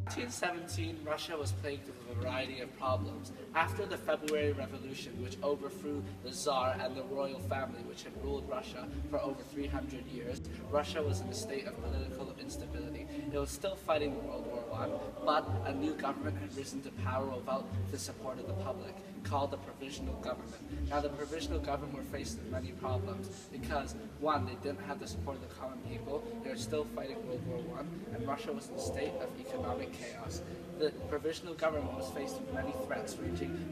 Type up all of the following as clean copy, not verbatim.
1917, Russia was plagued with a variety of problems. After the February Revolution, which overthrew the Tsar and the royal family, which had ruled Russia for over 300 years, Russia was in a state of political instability. It was still fighting World War I, but a new government had risen to power without the support of the public, called the Provisional Government. Now, the Provisional Government were faced with many problems because, one, they didn't have the support of the common people, they were still fighting World War I, and Russia was in a state of economic chaos. The Provisional Government was faced with many threats,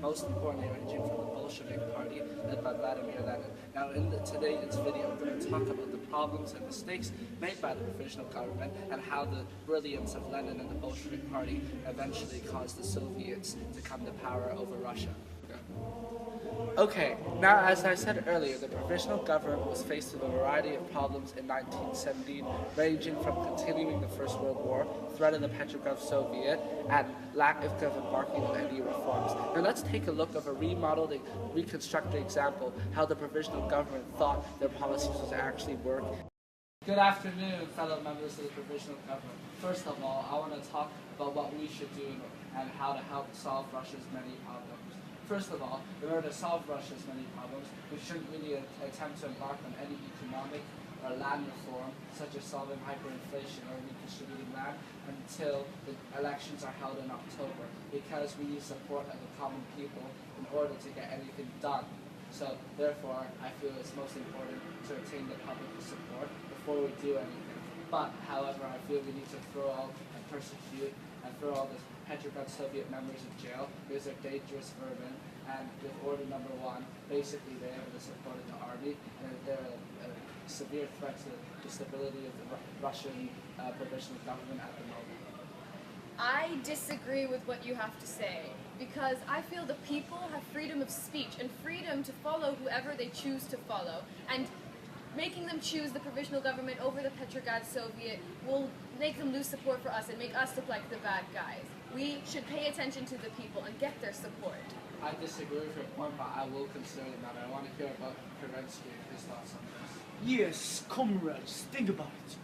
most importantly ranging from the Bolshevik Party, led by Vladimir Lenin. Now, in today's video, we're going to talk about the problems and mistakes made by the Provisional Government and how the brilliance of Lenin and the Bolshevik Party eventually caused the Soviets to come to power over Russia. Okay, now as I said earlier, the Provisional Government was faced with a variety of problems in 1917, ranging from continuing the First World War, threat of the Petrograd Soviet, and lack of embarking on any reforms. Now let's take a look of a remodeled, reconstructed example how the Provisional Government thought their policies would actually work. Good afternoon, fellow members of the Provisional Government. First of all, I want to talk about what we should do and how to help solve Russia's many problems. First of all, in order to solve Russia's many problems, we shouldn't really attempt to embark on any economic or land reform, such as solving hyperinflation or redistributing land, until the elections are held in October, because we need support of the common people in order to get anything done. So, therefore, I feel it's most important to retain the public support before we do anything. But, however, I feel we need to throw out and persecute and throw all the Petrograd Soviet members in jail because they're dangerous vermin, and with order number 1, basically they have the support of the army, and they're a severe threat to the stability of the Russian provisional government at the moment. I disagree with what you have to say, because I feel the people have freedom of speech and freedom to follow whoever they choose to follow, and making them choose the provisional government over the Petrograd Soviet will make them lose support for us and make us look like the bad guys. We should pay attention to the people and get their support. I disagree with your point, but I will consider the matter. I want to hear about Kerensky and his thoughts on this. Yes, comrades, think about it.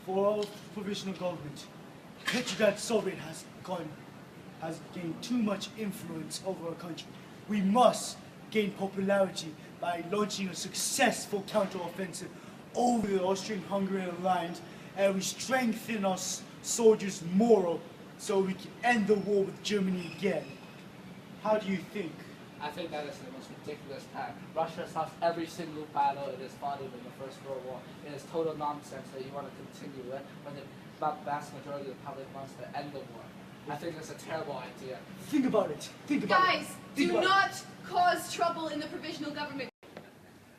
For our provisional government, Petrograd Soviet has gained too much influence over our country. We must gain popularity by launching a successful counteroffensive over the Austrian-Hungarian lines, and we strengthen our soldiers' morale so we can end the war with Germany again. How do you think? I think that is the most ridiculous plan. Russia has lost every single battle it has fought in the First World War. It is total nonsense that you want to continue it when the vast majority of the public wants to end the war. I think it's a terrible idea. Think about it. Think about it. Guys, do not cause trouble in the provisional government.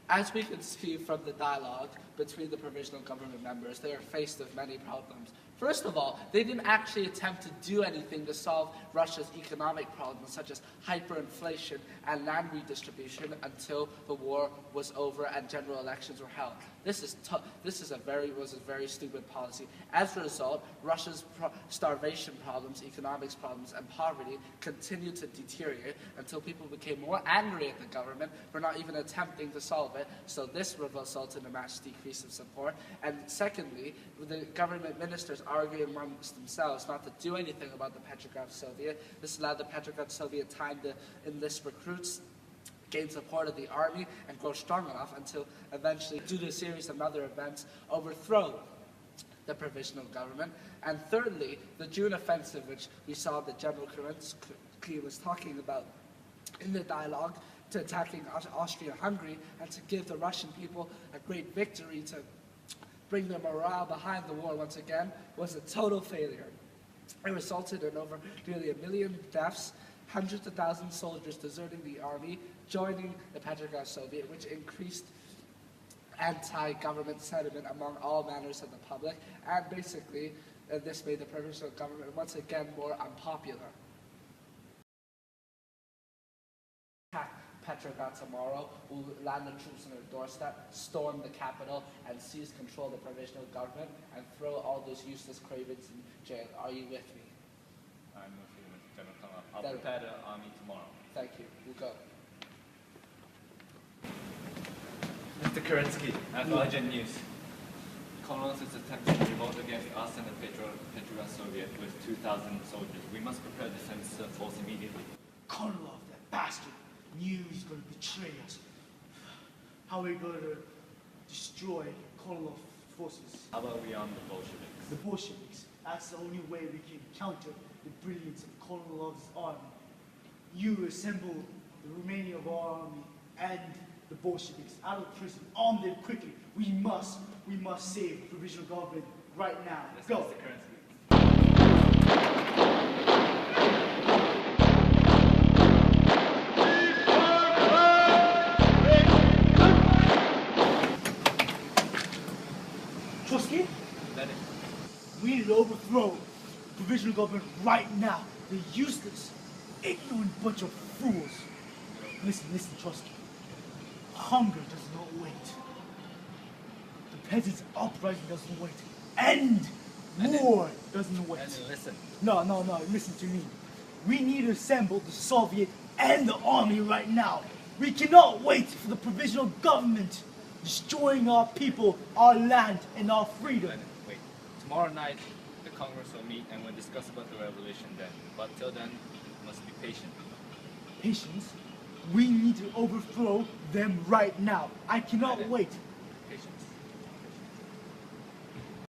As we can see from the dialogue between the provisional government members, they are faced with many problems. First of all, they didn't actually attempt to do anything to solve Russia's economic problems, such as hyperinflation and land redistribution, until the war was over and general elections were held. This was a very stupid policy. As a result, Russia's starvation problems, economics problems, and poverty continued to deteriorate until people became more angry at the government for not even attempting to solve it. So this resulted in a mass decrease of support. And secondly, the government ministers arguing amongst themselves not to do anything about the Petrograd Soviet. This allowed the Petrograd Soviet time to enlist recruits, gain support of the army, and grow strong enough until eventually, due to a series of other events, overthrow the provisional government. And thirdly, the June offensive, which we saw that General Kerensky was talking about in the dialogue, to attacking Austria-Hungary and to give the Russian people a great victory to bring their morale behind the war once again, was a total failure. It resulted in over nearly 1 million deaths, hundreds of thousands of soldiers deserting the army, joining the Petrograd Soviet, which increased anti-government sentiment among all manners of the public, and basically this made the provisional government once again more unpopular. Petrograd tomorrow, will land the troops on their doorstep, storm the capital, and seize control of the provisional government, and throw all those useless cravens in jail. Are you with me? I'm with you, Mr. General Kama. I'll prepare the army tomorrow. Thank you. We'll go. Mr. Kerensky, I have urgent news. Commonwealth is attempting to revolt against us and the Petrograd Leningrad Soviet with 2,000 soldiers. We must prepare to send force immediately. Kornilov, that bastard, knew he's going to betray us. How are we going to destroy Kornilov's forces? How about we arm the Bolsheviks? The Bolsheviks. That's the only way we can counter the brilliance of Kornilov's army. You assemble the remaining of our army and the Bolsheviks out of prison. Arm them quickly. We must save the provisional government right now. Yes, Go. Mr. Kerensky. Trotsky, Lenin. we need to overthrow the provisional government right now. They're useless, ignorant bunch of fools. Listen, Trotsky. Hunger does not wait. The peasants' uprising doesn't wait. And war doesn't wait. Lenin, listen. No, listen to me. We need to assemble the Soviet and the army right now. We cannot wait for the provisional government destroying our people, our land, and our freedom. Lenin, wait. Tomorrow night, the Congress will meet and we'll discuss about the revolution then. But till then, we must be patient. Patience. We need to overthrow them right now. I cannot Lenin. wait.